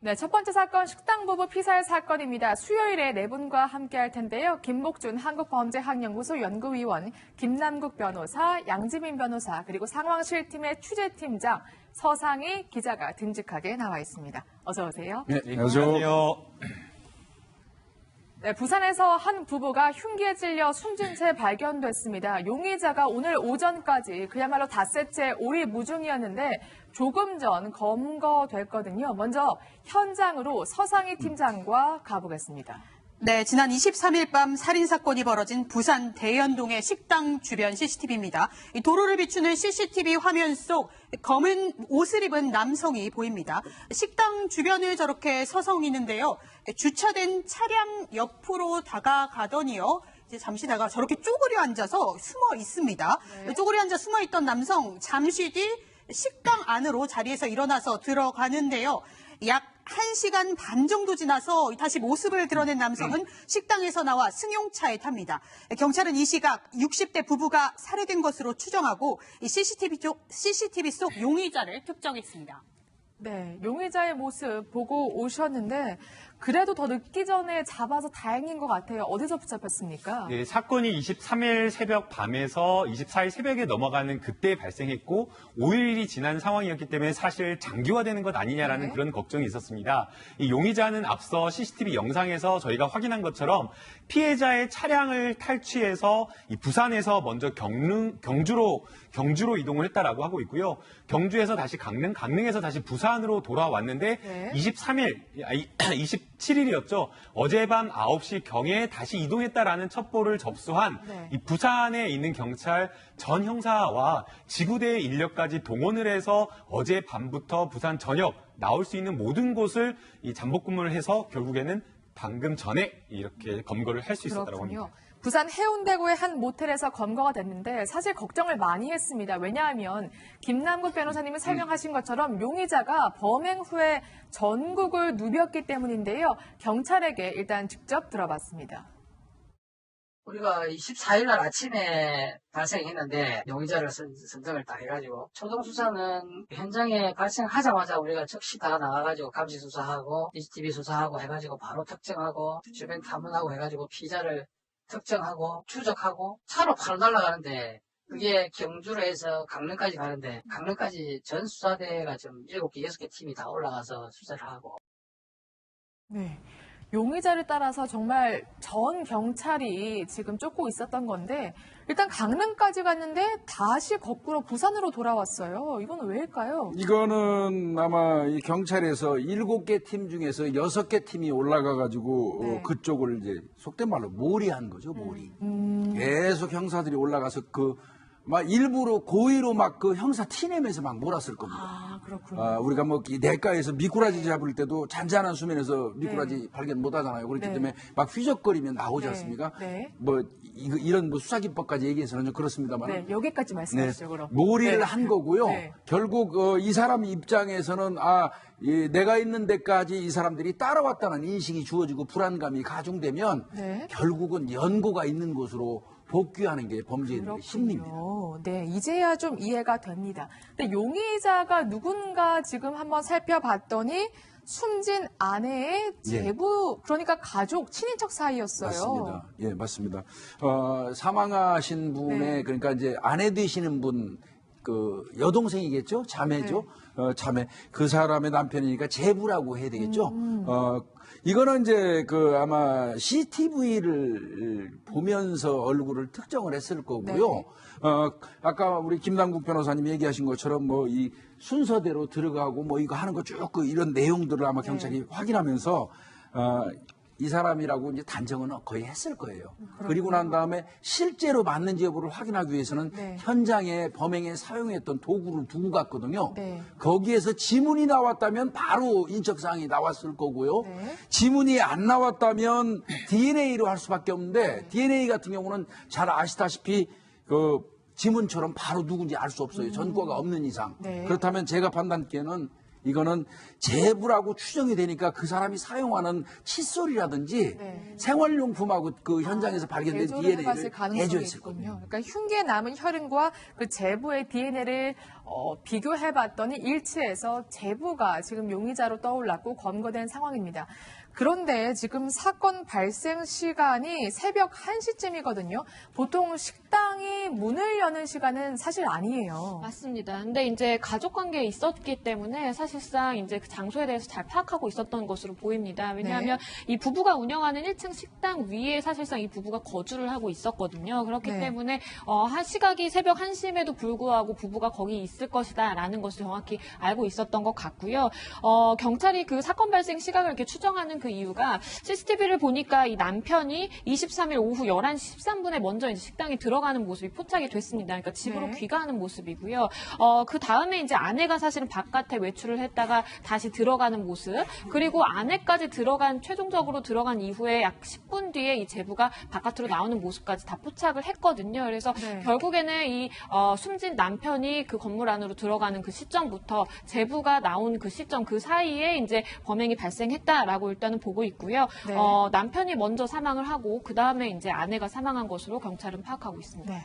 네, 첫 번째 사건 식당 부부 피살 사건입니다. 수요일에 네 분과 함께할 텐데요. 김목준 한국범죄학연구소 연구위원, 김남국 변호사, 양지민 변호사, 그리고 상황실팀의 취재팀장 서상희 기자가 듬직하게 나와 있습니다. 어서 오세요. 네, 안녕하세요. 네, 부산에서 한 부부가 흉기에 찔려 숨진 채 발견됐습니다. 용의자가 오늘 오전까지 그야말로 닷새째 오리무중이었는데 조금 전 검거됐거든요. 먼저 현장으로 서상희 팀장과 가보겠습니다. 네, 지난 23일 밤 살인사건이 벌어진 부산 대연동의 식당 주변 CCTV입니다. 이 도로를 비추는 CCTV 화면 속 검은 옷을 입은 남성이 보입니다. 식당 주변을 저렇게 서성이는데요. 주차된 차량 옆으로 다가가더니요. 이제 잠시 다가 저렇게 쪼그려 앉아서 숨어 있습니다. 네. 쪼그려 앉아 숨어 있던 남성 잠시 뒤 식당 안으로 자리에서 일어나서 들어가는데요. 약 1시간 반 정도 지나서 다시 모습을 드러낸 남성은 식당에서 나와 승용차에 탑니다. 경찰은 이 시각 60대 부부가 살해된 것으로 추정하고 이 CCTV 속 용의자를 특정했습니다. 네, 용의자의 모습 보고 오셨는데 그래도 더 늦기 전에 잡아서 다행인 것 같아요. 어디서 붙잡혔습니까? 네, 사건이 23일 새벽 밤에서 24일 새벽에 넘어가는 그때 발생했고 5일이 지난 상황이었기 때문에 사실 장기화되는 것 아니냐라는 그런 걱정이 있었습니다. 이 용의자는 앞서 CCTV 영상에서 저희가 확인한 것처럼 피해자의 차량을 탈취해서 이 부산에서 먼저 경주로 이동을 했다라고 하고 있고요. 경주에서 다시 강릉에서 다시 부산으로 돌아왔는데 27일이었죠. 어젯밤 9시 경에 다시 이동했다라는 첩보를 접수한 이 부산에 있는 경찰 전 형사와 지구대 인력까지 동원을 해서 어젯밤부터 부산 전역 나올 수 있는 모든 곳을 이 잠복 근무를 해서 결국에는 방금 전에 이렇게 검거를 할 수 있었다고 합니다. 부산 해운대구의 한 모텔에서 검거가 됐는데 사실 걱정을 많이 했습니다. 왜냐하면 김남국 변호사님이 설명하신 것처럼 용의자가 범행 후에 전국을 누볐기 때문인데요. 경찰에게 일단 직접 들어봤습니다. 우리가 24일 날 아침에 발생했는데 용의자를 선정을 다 해가지고 초동 수사는 현장에 발생하자마자 우리가 즉시 다 나가가지고 감시 수사하고 CCTV 수사하고 해가지고 바로 특정하고 주변 탐문하고 해가지고 피의자를 특정하고 추적하고 차로 바로 날아가는데 그게 경주로 해서 강릉까지 가는데 강릉까지 전 수사대가 좀 7개, 6개 팀이 다 올라가서 수사를 하고. 네. 용의자를 따라서 정말 전 경찰이 지금 쫓고 있었던 건데 일단 강릉까지 갔는데 다시 거꾸로 부산으로 돌아왔어요. 이건 왜일까요? 이거는 아마 이 경찰에서 7개 팀 중에서 6개 팀이 올라가가지고 그쪽을 이제 속된 말로 몰이한 거죠, 몰이. 계속 형사들이 올라가서 막 일부러 고의로 막 그 형사 티내면서 막 몰았을 겁니다. 아, 그렇군요. 우리가 뭐 내과에서 미꾸라지 잡을 때도 잔잔한 수면에서 미꾸라지 발견 못 하잖아요. 그렇기 때문에 막 휘적거리면 나오지 않습니까? 뭐 이런 뭐 수사기법까지 얘기해서는 좀 그렇습니다만. 네, 여기까지 말씀하시죠, 그럼. 몰이를 한 거고요. 결국 이 사람 입장에서는 내가 있는 데까지 이 사람들이 따라왔다는 인식이 주어지고 불안감이 가중되면 결국은 연고가 있는 곳으로 복귀하는 게 범죄인의 심리입니다. 네, 이제야 좀 이해가 됩니다. 근데 용의자가 누군가 지금 한번 살펴봤더니 숨진 아내의 제부, 그러니까 가족, 친인척 사이였어요. 맞습니다. 예, 맞습니다. 사망하신 분의 그러니까 이제 아내 되시는 분, 여동생이겠죠? 자매죠? 자매. 그 사람의 남편이니까 제부라고 해야 되겠죠? 이거는 이제 아마 CCTV를 보면서 얼굴을 특정을 했을 거고요. 아까 우리 김남국 변호사님이 얘기하신 것처럼 뭐 이 순서대로 들어가고 뭐 이거 하는 거 쭉 이런 내용들을 아마 경찰이 확인하면서 이 사람이라고 이제 단정은 거의 했을 거예요. 그리고 난 다음에 실제로 맞는지 여부를 확인하기 위해서는 현장에 범행에 사용했던 도구를 두고 갔거든요. 거기에서 지문이 나왔다면 바로 인적사항이 나왔을 거고요. 지문이 안 나왔다면 DNA로 할 수밖에 없는데 DNA 같은 경우는 잘 아시다시피 지문처럼 바로 누군지 알 수 없어요. 전과가 없는 이상. 그렇다면 제가 판단하기에는 이거는 제부라고 추정이 되니까 그 사람이 사용하는 칫솔이라든지 네. 생활용품하고 그 현장에서 발견된 대조를 DNA를 해봤을 가능성이 대조했을 있군요. 거예요. 그러니까 흉기에 남은 혈흔과 그 제부의 DNA를 비교해봤더니 일치해서 제부가 지금 용의자로 떠올랐고 검거된 상황입니다. 그런데 지금 사건 발생 시간이 새벽 1시쯤이거든요. 보통 식당이 문을 여는 시간은 사실 아니에요. 맞습니다. 근데 이제 가족 관계에 있었기 때문에 사실상 이제 그 장소에 대해서 잘 파악하고 있었던 것으로 보입니다. 왜냐하면 이 부부가 운영하는 1층 식당 위에 사실상 이 부부가 거주를 하고 있었거든요. 그렇기 네. 때문에 시각이 새벽 1시임에도 불구하고 부부가 거기 있을 것이다라는 것을 정확히 알고 있었던 것 같고요. 경찰이 그 사건 발생 시각을 이렇게 추정하는 그 이유가 CCTV를 보니까 이 남편이 23일 오후 11시 13분에 먼저 이제 식당에 들어가는 모습이 포착이 됐습니다. 그러니까 집으로 네. 귀가하는 모습이고요. 그 다음에 이제 아내가 사실은 바깥에 외출을 했다가 다시 들어가는 모습, 그리고 아내까지 최종적으로 들어간 이후에 약 10분 뒤에 이 제부가 바깥으로 나오는 모습까지 다 포착을 했거든요. 그래서 네. 결국에는 이 숨진 남편이 그 건물 안으로 들어가는 그 시점부터 제부가 나온 그 시점 그 사이에 이제 범행이 발생했다라고 일단은 보고 있고요. 네. 남편이 먼저 사망을 하고 그 다음에 이제 아내가 사망한 것으로 경찰은 파악하고 있습니다. 네.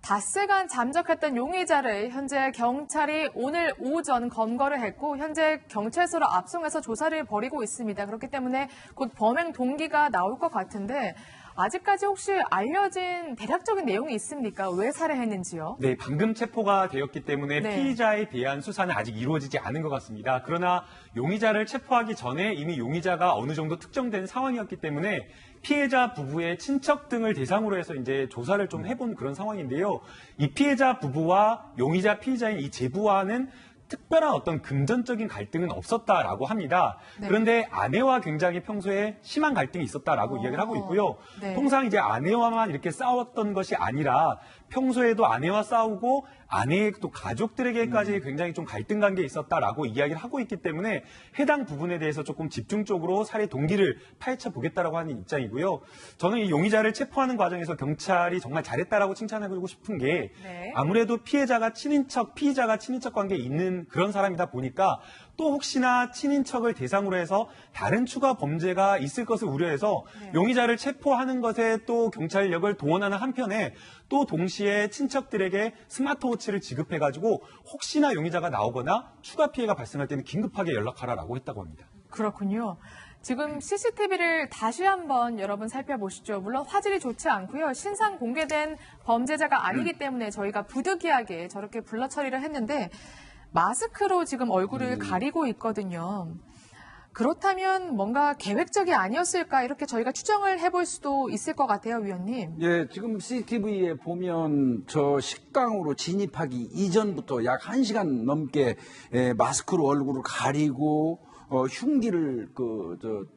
닷새간 잠적했던 용의자를 현재 경찰이 오늘 오전 검거를 했고 현재 경찰서로 압송해서 조사를 벌이고 있습니다. 그렇기 때문에 곧 범행 동기가 나올 것 같은데 아직까지 혹시 알려진 대략적인 내용이 있습니까? 왜 살해했는지요? 네, 방금 체포가 되었기 때문에 네. 피의자에 대한 수사는 아직 이루어지지 않은 것 같습니다. 그러나 용의자를 체포하기 전에 이미 용의자가 어느 정도 특정된 상황이었기 때문에 피해자 부부의 친척 등을 대상으로 해서 이제 조사를 좀 해본 그런 상황인데요. 이 피해자 부부와 용의자 피의자인 이 제부와는 특별한 어떤 금전적인 갈등은 없었다라고 합니다. 네. 그런데 아내와 굉장히 평소에 심한 갈등이 있었다라고 이야기를 하고 있고요. 네. 통상 이제 아내와만 이렇게 싸웠던 것이 아니라 평소에도 아내와 싸우고 아내의 또 가족들에게까지 굉장히 좀 갈등 관계에 있었다라고 이야기를 하고 있기 때문에 해당 부분에 대해서 조금 집중적으로 살해 동기를 파헤쳐 보겠다라고 하는 입장이고요. 저는 이 용의자를 체포하는 과정에서 경찰이 정말 잘했다라고 칭찬해보고 싶은 게 네. 아무래도 피해자가 친인척 관계에 있는 그런 사람이다 보니까 또 혹시나 친인척을 대상으로 해서 다른 추가 범죄가 있을 것을 우려해서 용의자를 체포하는 것에 또 경찰력을 동원하는 한편에 또 동시에 친척들에게 스마트워치를 지급해가지고 혹시나 용의자가 나오거나 추가 피해가 발생할 때는 긴급하게 연락하라라고 했다고 합니다. 그렇군요. 지금 CCTV를 다시 한번 여러분 살펴보시죠. 물론 화질이 좋지 않고요. 신상 공개된 범죄자가 아니기 때문에 저희가 부득이하게 저렇게 블러 처리를 했는데 마스크로 지금 얼굴을 가리고 있거든요. 그렇다면 뭔가 계획적이 아니었을까 이렇게 저희가 추정을 해볼 수도 있을 것 같아요, 위원님. 예, 지금 CCTV에 보면 저 식당으로 진입하기 이전부터 약 1시간 넘게 마스크로 얼굴을 가리고 흉기를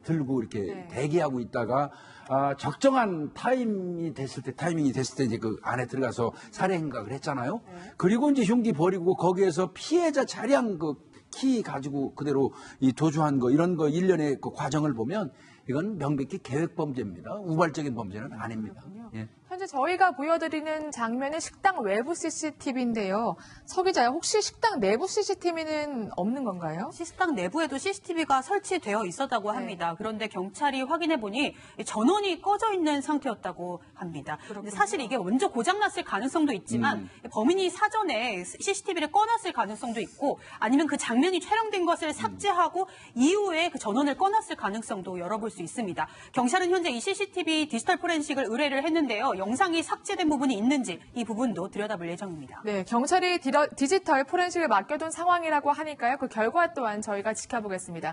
들고 이렇게 대기하고 있다가 적정한 타이밍이 됐을 때 이제 그 안에 들어가서 살해 행각을 했잖아요. 그리고 이제 흉기 버리고 거기에서 피해자 차량 키 가지고 그대로 이 도주한 거 이런 거 일련의 그 과정을 보면 이건 명백히 계획 범죄입니다. 우발적인 범죄는 아닙니다. 예. 현재 저희가 보여드리는 장면은 식당 외부 CCTV인데요. 서 기자요, 혹시 식당 내부 CCTV는 없는 건가요? 식당 내부에도 CCTV가 설치되어 있었다고 합니다. 그런데 경찰이 확인해 보니 전원이 꺼져 있는 상태였다고 합니다. 근데 사실 이게 먼저 고장났을 가능성도 있지만 범인이 사전에 CCTV를 꺼놨을 가능성도 있고 아니면 그 장면이 촬영된 것을 삭제하고 이후에 그 전원을 꺼놨을 가능성도 열어볼 수 있습니다. 경찰은 현재 이 CCTV 디지털 포렌식을 의뢰를 했는데요. 영상이 삭제된 부분이 있는지 이 부분도 들여다볼 예정입니다. 네, 경찰이 디지털 포렌식을 맡겨둔 상황이라고 하니까요. 그 결과 또한 저희가 지켜보겠습니다.